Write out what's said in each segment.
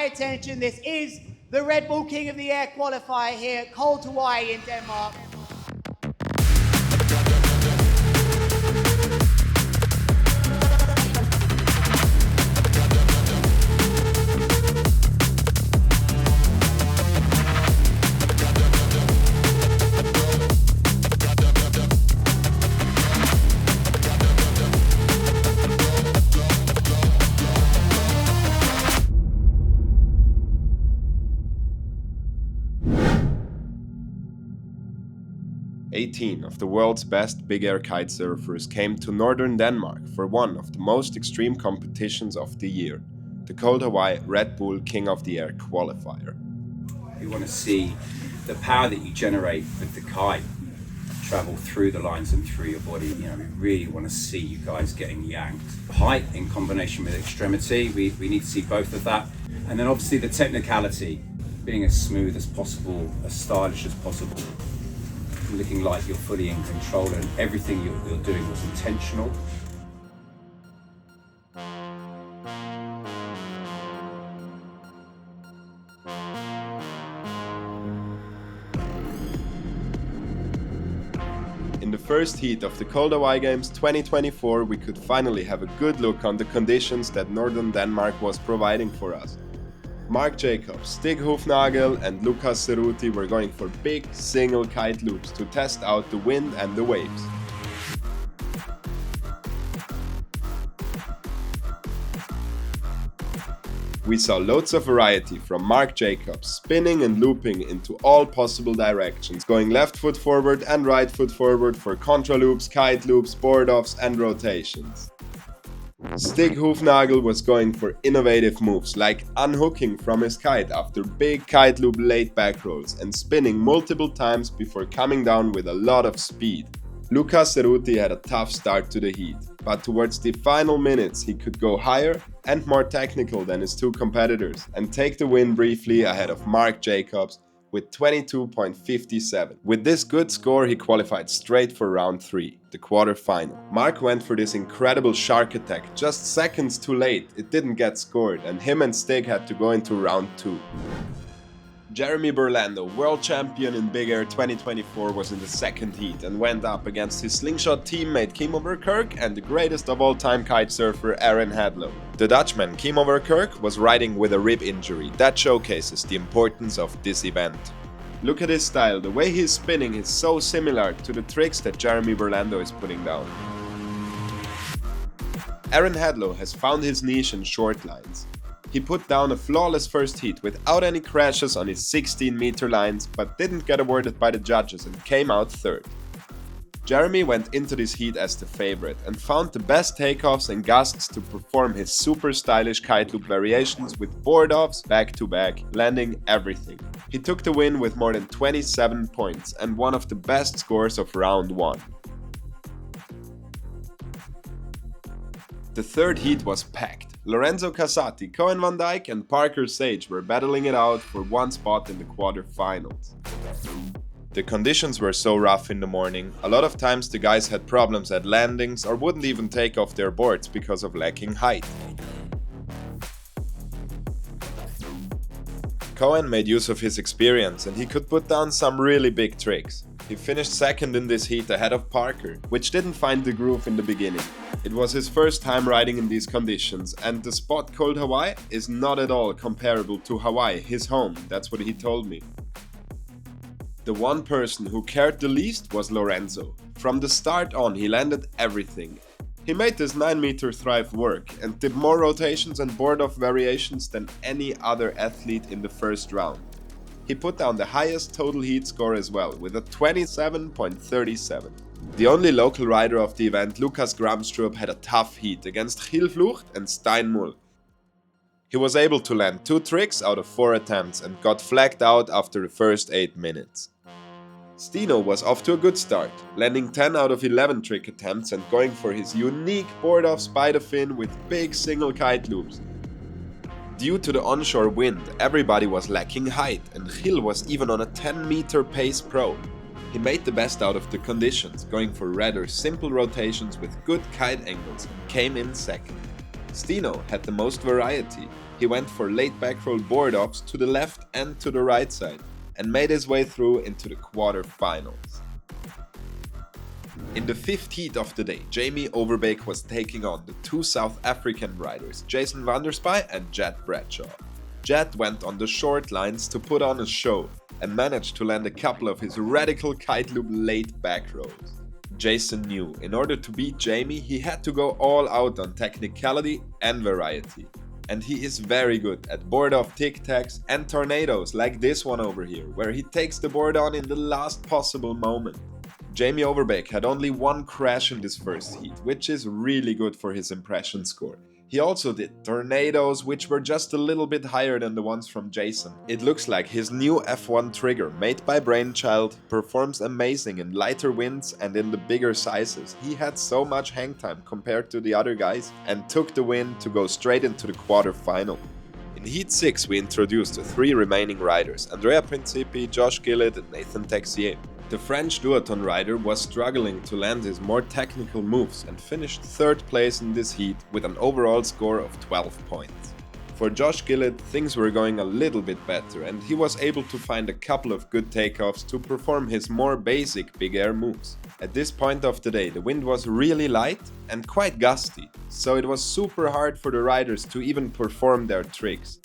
pay attention. This is the Red Bull King of the Air qualifier here at Cold Hawaii in Denmark. Eighteen of the world's best big air kite surfers came to northern Denmark for one of the most extreme competitions of the year, the Cold Hawaii Red Bull King of the Air Qualifier. We want to see the power that you generate with the kite travel through the lines and through your body. You know, we really want to see you guys getting yanked. Height in combination with extremity, we need to see both of that. And then obviously the technicality, being as smooth as possible, as stylish as possible, looking like you're fully in control and everything you're doing was intentional. In the first heat of the Cold Hawaii Games 2024, we could finally have a good look on the conditions that northern Denmark was providing for us. Marc Jacobs, Stig Hoefnagel and Luca Ceruti were going for big single kite loops to test out the wind and the waves. We saw loads of variety from Marc Jacobs, spinning and looping into all possible directions, going left foot forward and right foot forward for contra loops, kite loops, board-offs and rotations. Stig Hoefnagel was going for innovative moves like unhooking from his kite after big kite loop laid back rolls and spinning multiple times before coming down with a lot of speed. Luca Ceruti had a tough start to the heat, but towards the final minutes he could go higher and more technical than his two competitors and take the win briefly ahead of Marc Jacobs with 22.57. With this good score he qualified straight for round 3, the quarter-final. Marc went for this incredible shark attack just seconds too late, it didn't get scored and him and Stig had to go into round 2. Jeremy Burlando, world champion in Big Air 2024, was in the second heat and went up against his slingshot teammate Kimo Verkerk and the greatest of all time kite surfer Aaron Hadlow. The Dutchman Kimo Verkerk was riding with a rib injury. That showcases the importance of this event. Look at his style, the way he's spinning is so similar to the tricks that Jeremy Burlando is putting down. Aaron Hadlow has found his niche in short lines. He put down a flawless first heat without any crashes on his 16-meter lines, but didn't get awarded by the judges and came out third. Jeremy went into this heat as the favorite and found the best takeoffs and gusts to perform his super stylish kite loop variations with board-offs back to back, landing everything. He took the win with more than 27 points and one of the best scores of round 1. The third heat was packed. Lorenzo Casati, Cohan van Dijk and Parker Sage were battling it out for one spot in the quarter-finals. The conditions were so rough in the morning, a lot of times the guys had problems at landings or wouldn't even take off their boards because of lacking height. Cohan made use of his experience and he could put down some really big tricks. He finished second in this heat ahead of Parker, which didn't find the groove in the beginning. It was his first time riding in these conditions, and the spot Cold Hawaii is not at all comparable to Hawaii, his home, that's what he told me. The one person who cared the least was Lorenzo. From the start on he landed everything. He made this 9-meter Thrive work and did more rotations and board-off variations than any other athlete in the first round. He put down the highest total heat score as well, with a 27.37. The only local rider of the event, Lucas Gramstrup, had a tough heat against Giel Vlugt and Stijn Mul. He was able to land 2 tricks out of 4 attempts and got flagged out after the first 8 minutes. Stino was off to a good start, landing 10 out of 11 trick attempts and going for his unique board-off spider fin with big single kite loops. Due to the onshore wind, everybody was lacking height and Giel was even on a 10-meter pace pro. He made the best out of the conditions, going for rather simple rotations with good kite angles and came in second. Stino had the most variety. he went for late back roll board-offs to the left and to the right side, and made his way through into the quarter-finals. In the fifth heat of the day, Jamie Overbeek was taking on the two South African riders, Jason van der Spuy and Jet Bradshaw. Jet went on the short lines to put on a show and managed to land a couple of his radical kite loop late back rolls. Jason knew in order to beat Jamie, he had to go all out on technicality and variety. And he is very good at board-off tic-tacs and tornadoes like this one over here, where he takes the board on in the last possible moment. Jamie Overbeek had only one crash in this first heat, which is really good for his impression score. He also did tornadoes, which were just a little bit higher than the ones from Jason. It looks like his new F1 trigger, made by Brainchild, performs amazing in lighter winds and in the bigger sizes. He had so much hang time compared to the other guys and took the win to go straight into the quarter-final. In Heat 6 we introduced the three remaining riders, Andrea Principi, Josh Gillitt and Nathan Texier. The French duathlon rider was struggling to land his more technical moves and finished third place in this heat with an overall score of 12 points. For Josh Gillitt, things were going a little bit better and he was able to find a couple of good takeoffs to perform his more basic big air moves. At this point of the day, the wind was really light and quite gusty, so it was super hard for the riders to even perform their tricks.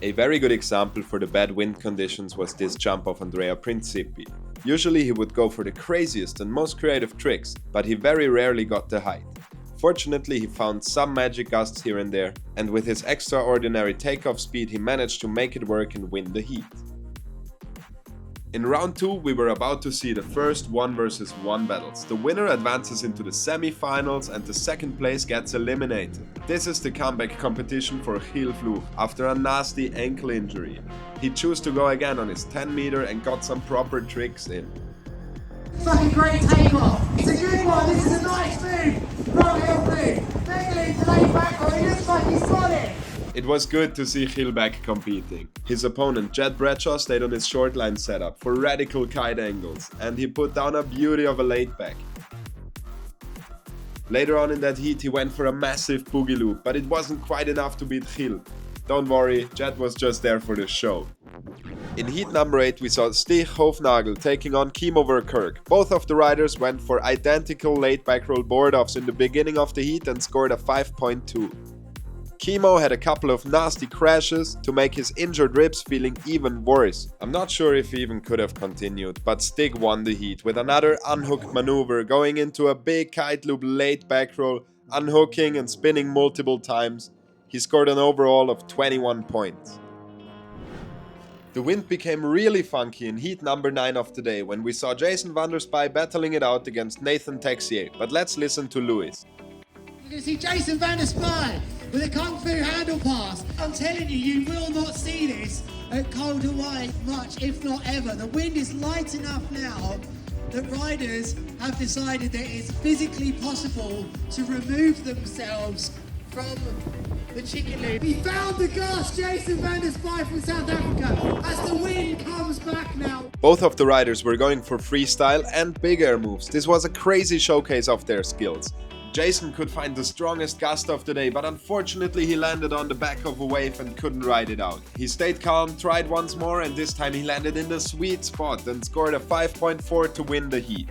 A very good example for the bad wind conditions was this jump of Andrea Principi. Usually he would go for the craziest and most creative tricks, but he very rarely got the height. Fortunately, he found some magic gusts here and there, and with his extraordinary takeoff speed he managed to make it work and win the heat. In round 2 we were about to see the first 1 versus 1 battles. The winner advances into the semi-finals and the second place gets eliminated. This is the comeback competition for Giel Vlugt after a nasty ankle injury. He chose to go again on his 10 meter and got some proper tricks in. Fucking great takeoff. It's a good one. This is a nice move. Front heel move. Mainly to lay back roll. He looks like he's got it. It was good to see Giel back competing. His opponent Jet Bradshaw stayed on his short line setup for radical kite angles and he put down a beauty of a late back. Later on in that heat he went for a massive boogie loop, but it wasn't quite enough to beat Giel. Don't worry, Jet was just there for the show. In heat number 8 we saw Stig Hoefnagel taking on Kimo Verkerk. Both of the riders went for identical late back roll board-offs in the beginning of the heat and scored a 5.2. Kimo had a couple of nasty crashes to make his injured ribs feeling even worse. I'm not sure if he even could have continued, but Stig won the heat with another unhooked maneuver, going into a big kite loop late back roll, unhooking and spinning multiple times. He scored an overall of 21 points. The wind became really funky in heat number 9 of the day when we saw Jason van der Spuy battling it out against Nathan Texier, but let's listen to Louis. You're going to see Jason van der Spuy with a Kung Fu handle pass. I'm telling you, you will not see this at Cold Hawaii much, if not ever. The wind is light enough now that riders have decided that it's physically possible to remove themselves from the chicken loop. He found the gust, Jason van der Spuy from South Africa, as the wind comes back now. Both of the riders were going for freestyle and big air moves. This was a crazy showcase of their skills. Jason could find the strongest gust of the day, but unfortunately he landed on the back of a wave and couldn't ride it out. He stayed calm, tried once more, and this time he landed in the sweet spot and scored a 5.4 to win the heat.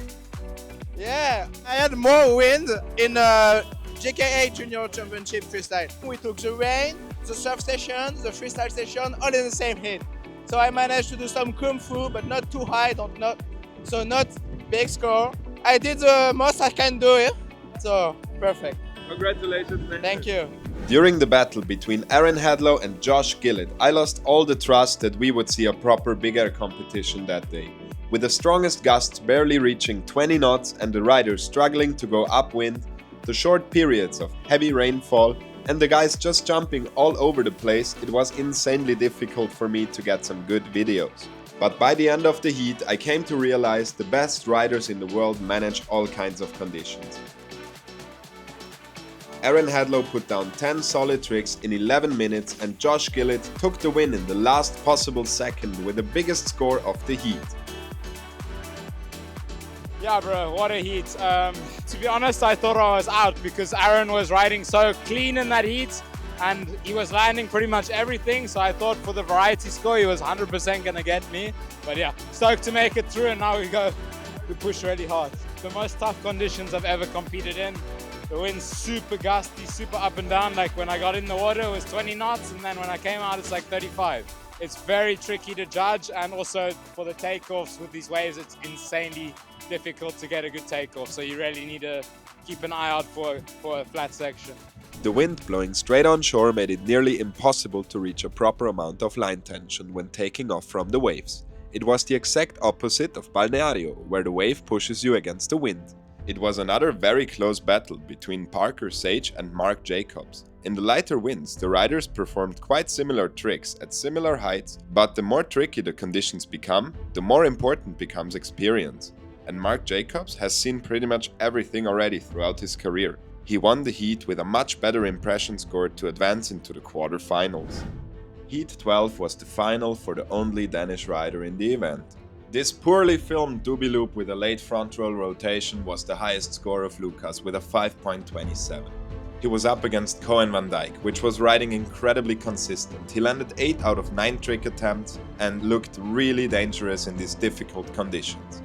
Yeah, I had more wind in JKA Junior Championship freestyle. We took the rain, the surf session, the freestyle session, all in the same heat. So I managed to do some kung fu, but not too high, not big score. I did the most I can do it. So, perfect. Congratulations. Thank you. During the battle between Aaron Hadlow and Josh Gillitt, I lost all the trust that we would see a proper big air competition that day. With the strongest gusts barely reaching 20 knots and the riders struggling to go upwind, the short periods of heavy rainfall, and the guys just jumping all over the place, it was insanely difficult for me to get some good videos. But by the end of the heat, I came to realize the best riders in the world manage all kinds of conditions. Aaron Hadlow put down 10 solid tricks in 11 minutes and Josh Gillitt took the win in the last possible second with the biggest score of the heat. Yeah, bro, what a heat. To be honest, I thought I was out because Aaron was riding so clean in that heat and he was landing pretty much everything. So I thought for the variety score, he was 100% going to get me. But yeah, stoked to make it through, and now we push really hard. The most tough conditions I've ever competed in. The wind's super gusty, super up and down. Like when I got in the water, it was 20 knots, and then when I came out, it's like 35. It's very tricky to judge, and also for the takeoffs with these waves, it's insanely difficult to get a good takeoff. So you really need to keep an eye out for a flat section. The wind blowing straight on shore made it nearly impossible to reach a proper amount of line tension when taking off from the waves. It was the exact opposite of Balneario, where the wave pushes you against the wind. It was another very close battle between Parker Sage and Marc Jacobs. In the lighter winds, the riders performed quite similar tricks at similar heights, but the more tricky the conditions become, the more important becomes experience. And Marc Jacobs has seen pretty much everything already throughout his career. He won the heat with a much better impression score to advance into the quarterfinals. Heat 12 was the final for the only Danish rider in the event. This poorly filmed doobie loop with a late front roll rotation was the highest score of Luca's with a 5.27. He was up against Cohan van Dijk, which was riding incredibly consistent. He landed 8 out of 9 trick attempts and looked really dangerous in these difficult conditions.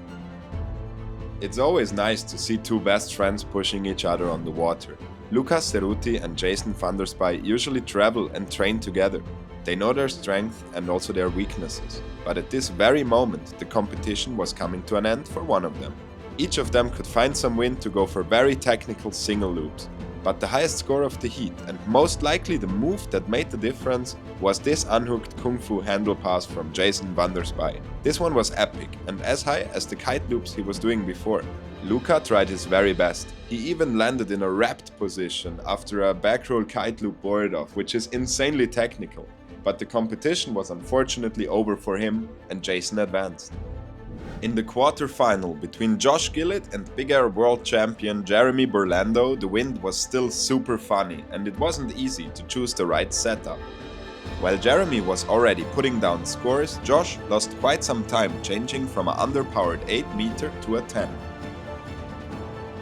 It's always nice to see two best friends pushing each other on the water. Luca Ceruti and Jason van der Spuy usually travel and train together. They know their strengths and also their weaknesses. But at this very moment, the competition was coming to an end for one of them. Each of them could find some wind to go for very technical single loops. But the highest score of the heat, and most likely the move that made the difference, was this unhooked kung fu handle pass from Jason van der Spuy. This one was epic, and as high as the kite loops he was doing before. Luca tried his very best. He even landed in a wrapped position after a backroll kite loop Boardoff, which is insanely technical. But the competition was unfortunately over for him, and Jason advanced. In the quarter-final between Josh Gillitt and Big Air World Champion Jeremy Burlando, the wind was still super funny, and it wasn't easy to choose the right setup. While Jeremy was already putting down scores, Josh lost quite some time changing from an underpowered 8 meter to a 10.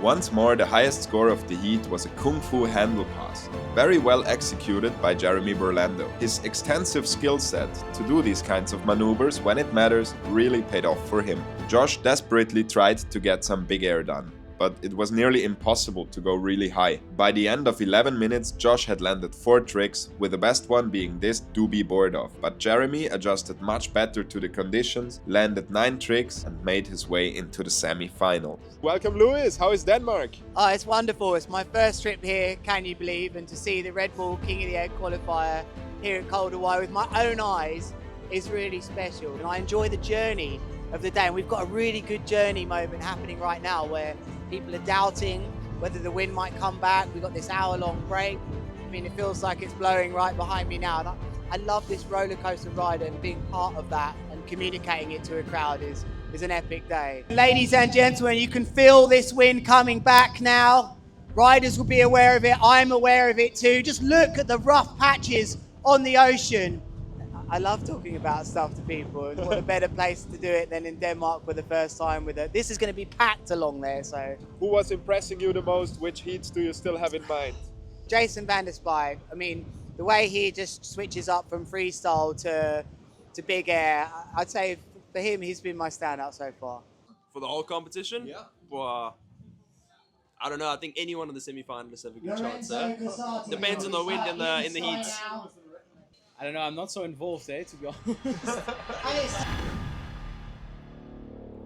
Once more, the highest score of the heat was a kung fu handle pass, very well executed by Jeremy Burlando. His extensive skill set to do these kinds of maneuvers when it matters really paid off for him. Josh desperately tried to get some big air done, but it was nearly impossible to go really high. By the end of 11 minutes, Josh had landed 4 tricks, with the best one being this doobie Boardoff. But Jeremy adjusted much better to the conditions, landed 9 tricks and made his way into the semi-finals. Welcome, Louis. How is Denmark? Oh, it's wonderful. It's my first trip here, can you believe? And to see the Red Bull King of the Egg qualifier here at Calder-Wye with my own eyes is really special. And I enjoy the journey of the day. And we've got a really good journey moment happening right now where people are doubting whether the wind might come back. We've got this hour-long break. I mean, it feels like it's blowing right behind me now. And I love this roller coaster ride, and being part of that and communicating it to a crowd is an epic day. Ladies and gentlemen, you can feel this wind coming back now. Riders will be aware of it. I'm aware of it too. Just look at the rough patches on the ocean. I love talking about stuff to people, and what a better place to do it than in Denmark for the first time with it. This is going to be packed along there, so. Who was impressing you the most? Which heats do you still have in mind? Jason van der Spuy. I mean, the way he just switches up from freestyle to big air, I'd say for him, he's been my standout so far. For the whole competition? Yeah. Well, I don't know. I think anyone of the semi-finalists have a good chance. Depends on the wind in the heats. I don't know, I'm not so involved, to be honest.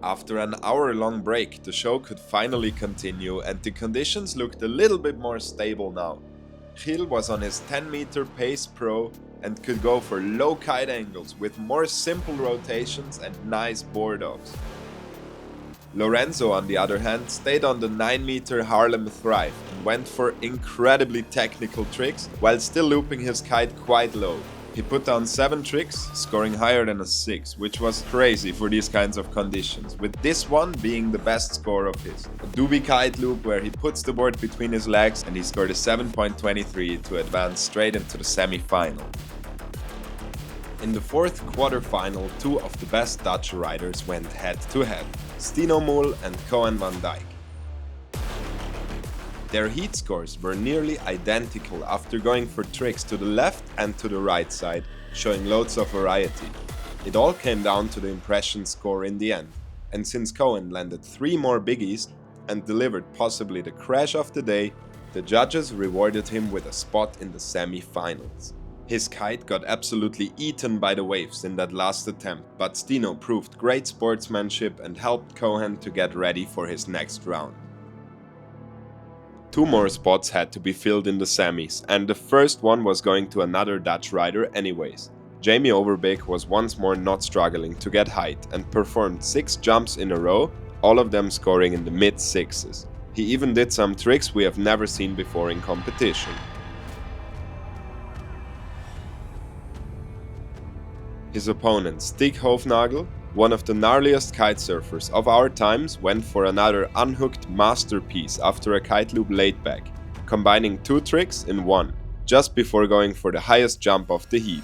After an hour-long break, the show could finally continue and the conditions looked a little bit more stable now. Giel was on his 10-meter pace pro and could go for low kite angles with more simple rotations and nice board-offs. Lorenzo, on the other hand, stayed on the 9-meter Harlem Thrive and went for incredibly technical tricks while still looping his kite quite low. He put down 7 tricks, scoring higher than a 6, which was crazy for these kinds of conditions, with this one being the best score of his. A doobie kite loop where he puts the board between his legs and he scored a 7.23 to advance straight into the semi-final. In the fourth quarter-final, 2 of the best Dutch riders went head-to-head. Stijn Mul and Cohan van Dijk. Their heat scores were nearly identical after going for tricks to the left and to the right side, showing loads of variety. It all came down to the impression score in the end, and since Cohan landed 3 more biggies and delivered possibly the crash of the day, the judges rewarded him with a spot in the semi-finals. His kite got absolutely eaten by the waves in that last attempt, but Stijn proved great sportsmanship and helped Cohan to get ready for his next round. 2 more spots had to be filled in the semis, and the first one was going to another Dutch rider anyways. Jamie Overbeek was once more not struggling to get height and performed 6 jumps in a row, all of them scoring in the mid-6s. He even did some tricks we have never seen before in competition. His opponent, Stig Hoefnagel, one of the gnarliest kitesurfers of our times, went for another unhooked masterpiece after a kite loop laid back, combining 2 tricks in one, just before going for the highest jump of the heat.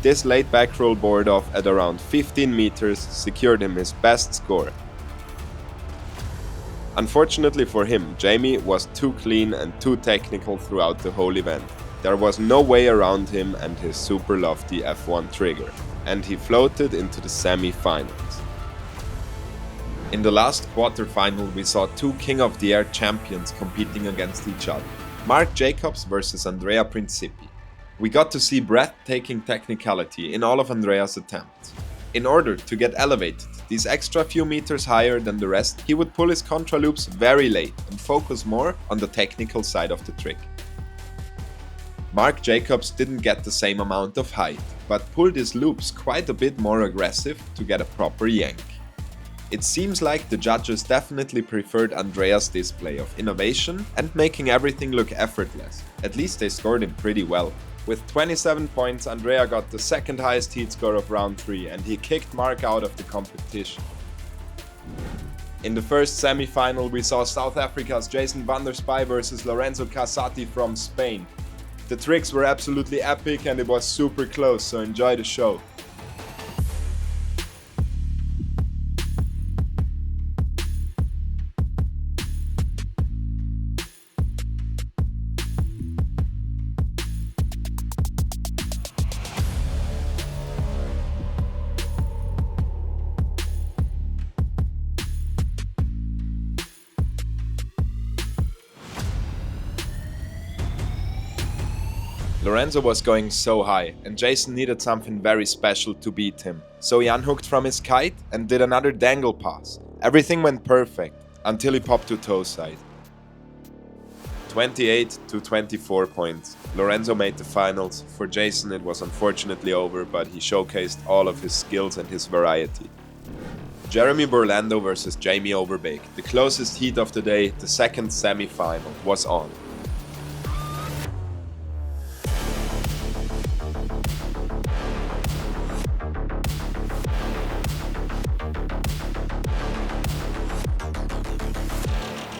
This laid back roll Boardoff at around 15 meters secured him his best score. Unfortunately for him, Jamie was too clean and too technical throughout the whole event. There was no way around him and his super lofty F1 trigger, and he floated into the semi-finals. In the last quarter-final we saw 2 King of the Air champions competing against each other, Marc Jacobs versus Andrea Principi. We got to see breathtaking technicality in all of Andrea's attempts. In order to get elevated these extra few meters higher than the rest, he would pull his contra loops very late and focus more on the technical side of the trick. Marc Jacobs didn't get the same amount of height, but pulled his loops quite a bit more aggressive to get a proper yank. It seems like the judges definitely preferred Andrea's display of innovation and making everything look effortless. At least they scored him pretty well. With 27 points, Andrea got the second highest heat score of round 3 and he kicked Marc out of the competition. In the first semi-final we saw South Africa's Jason van der Spuy versus Lorenzo Casati from Spain. The tricks were absolutely epic and it was super close, so enjoy the show. Lorenzo was going so high, and Jason needed something very special to beat him, so he unhooked from his kite and did another dangle pass. Everything went perfect, until he popped to toe side. 28 to 24 points. Lorenzo made the finals. For Jason it was unfortunately over, but he showcased all of his skills and his variety. Jeremy Burlando versus Jamie Overbeek, the closest heat of the day, the second semi-final, was on.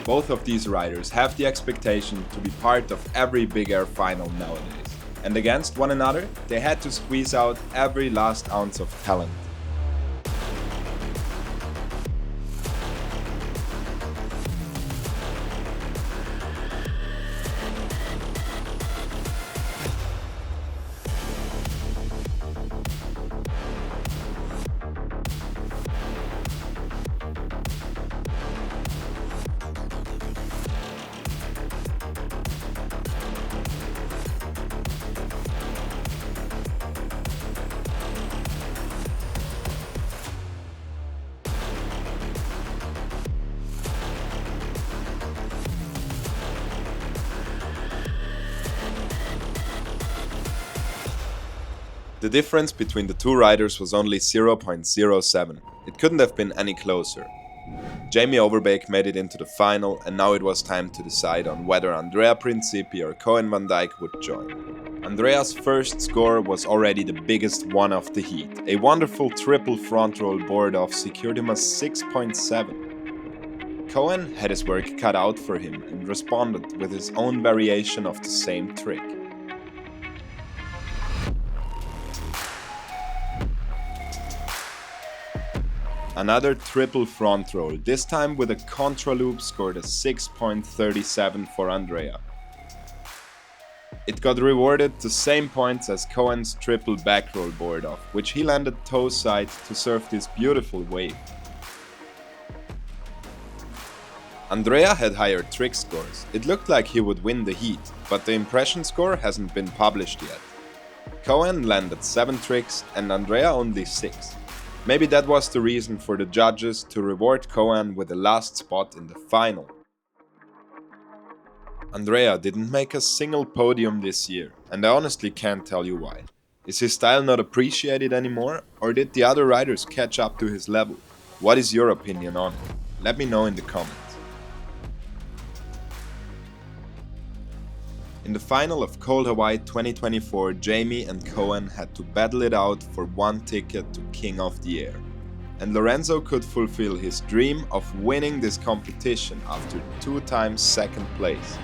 Both of these riders have the expectation to be part of every Big Air final nowadays, and against one another they had to squeeze out every last ounce of talent. The difference between the two riders was only 0.07. It couldn't have been any closer. Jamie Overbeek made it into the final, and now it was time to decide on whether Andrea Principi or Cohan van Dijk would join. Andrea's first score was already the biggest one of the heat. A wonderful triple front roll Boardoff secured him a 6.7. Cohan had his work cut out for him and responded with his own variation of the same trick. Another triple front roll, this time with a contra loop, scored a 6.37 for Andrea. It got rewarded the same points as Cohan's triple back roll Boardoff, which he landed toe side to surf this beautiful wave. Andrea had higher trick scores. It looked like he would win the heat, but the impression score hasn't been published yet. Cohan landed 7 tricks and Andrea only 6. Maybe that was the reason for the judges to reward Cohan with the last spot in the final. Andrea didn't make a single podium this year, and I honestly can't tell you why. Is his style not appreciated anymore, or did the other riders catch up to his level? What is your opinion on it? Let me know in the comments. In the final of Cold Hawaii 2024, Jamie and Cohan had to battle it out for one ticket to King of the Air. And Lorenzo could fulfill his dream of winning this competition after 2 times second place.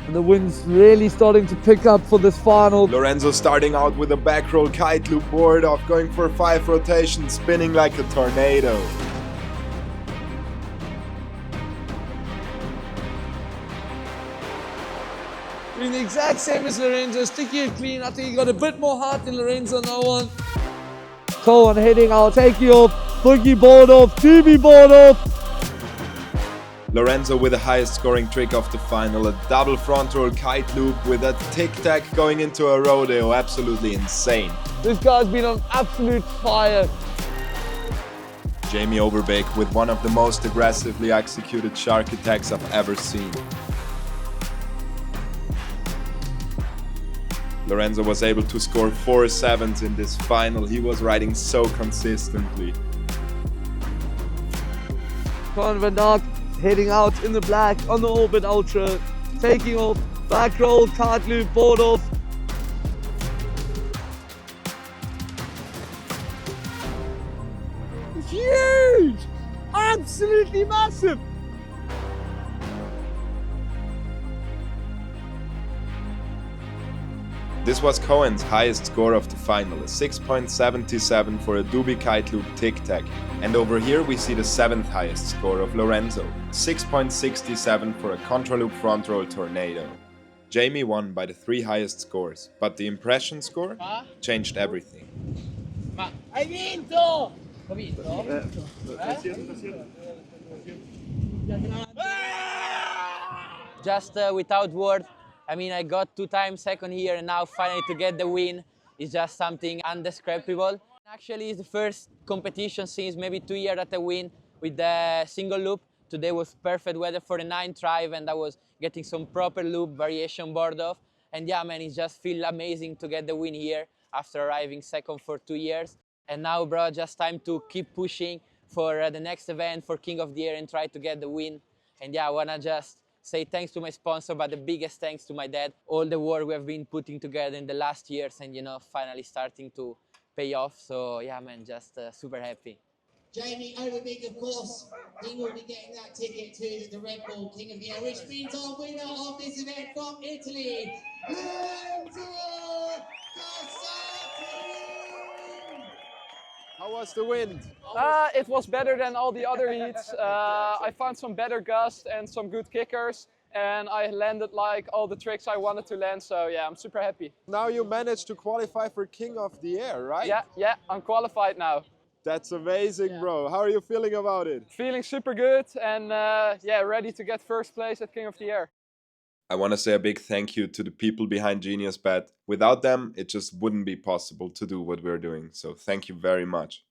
The wind's really starting to pick up for this final. Lorenzo starting out with a back roll kite loop Boardoff, going for 5 rotations, spinning like a tornado. Doing the exact same as Lorenzo, sticky and clean. I think he got a bit more heart than Lorenzo on that one. Cohan heading out, taking off, boogie Boardoff, TV Boardoff. Lorenzo with the highest scoring trick of the final, a double front roll kite loop with a tic-tac going into a rodeo, absolutely insane. This guy's been on absolute fire. Jamie Overbeek with one of the most aggressively executed shark attacks I've ever seen. Lorenzo was able to score 4 7s in this final, he was riding so consistently. Cohan van Dijk heading out in the black on the Orbit Ultra, taking off, back roll, kite loop, Boardoff. Huge! Absolutely massive! This was Cohan's highest score of the final, a 6.77 for a doobie kite loop tic-tac. And over here we see the 7th highest score of Lorenzo, 6.67 for a contra-loop front roll tornado. Jamie won by the 3 highest scores, but the impression score changed everything. Hai vinto! Just without words. I mean, I got 2 times second here, and now finally to get the win is just something indescribable. Actually, it's the first competition since maybe 2 years that I win with the single loop. Today was perfect weather for the 9th Thrive, and I was getting some proper loop variation Boardoff. And yeah, man, it just feels amazing to get the win here after arriving second for 2 years. And now, bro, just time to keep pushing for the next event, for King of the Air, and try to get the win. And yeah, I wanna just say thanks to my sponsor, but the biggest thanks to my dad. All the work we have been putting together in the last years and, you know, finally starting to pay off. So yeah, man, just super happy. Jamie Overbeek, of course, he will be getting that ticket to the Red Bull King of the Air, which means our winner of this event from Italy, Lorenzo Casati! How was the wind? It was better than all the other heats. I found some better gusts and some good kickers, and I landed like all the tricks I wanted to land, so yeah, I'm super happy. Now you managed to qualify for King of the Air, right? Yeah, I'm qualified now. That's amazing, bro. How are you feeling about it? Feeling super good and yeah, ready to get first place at King of the Air. I want to say a big thank you to the people behind Genius Bet. Without them, it just wouldn't be possible to do what we're doing. So thank you very much.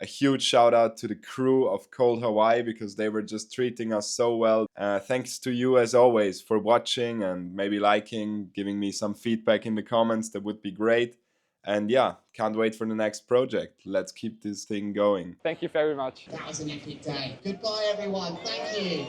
A huge shout out to the crew of Cold Hawaii because they were just treating us so well. Thanks to you as always for watching and maybe liking, giving me some feedback in the comments. That would be great. And yeah, can't wait for the next project. Let's keep this thing going. Thank you very much. That was an epic day. Goodbye, everyone. Thank you.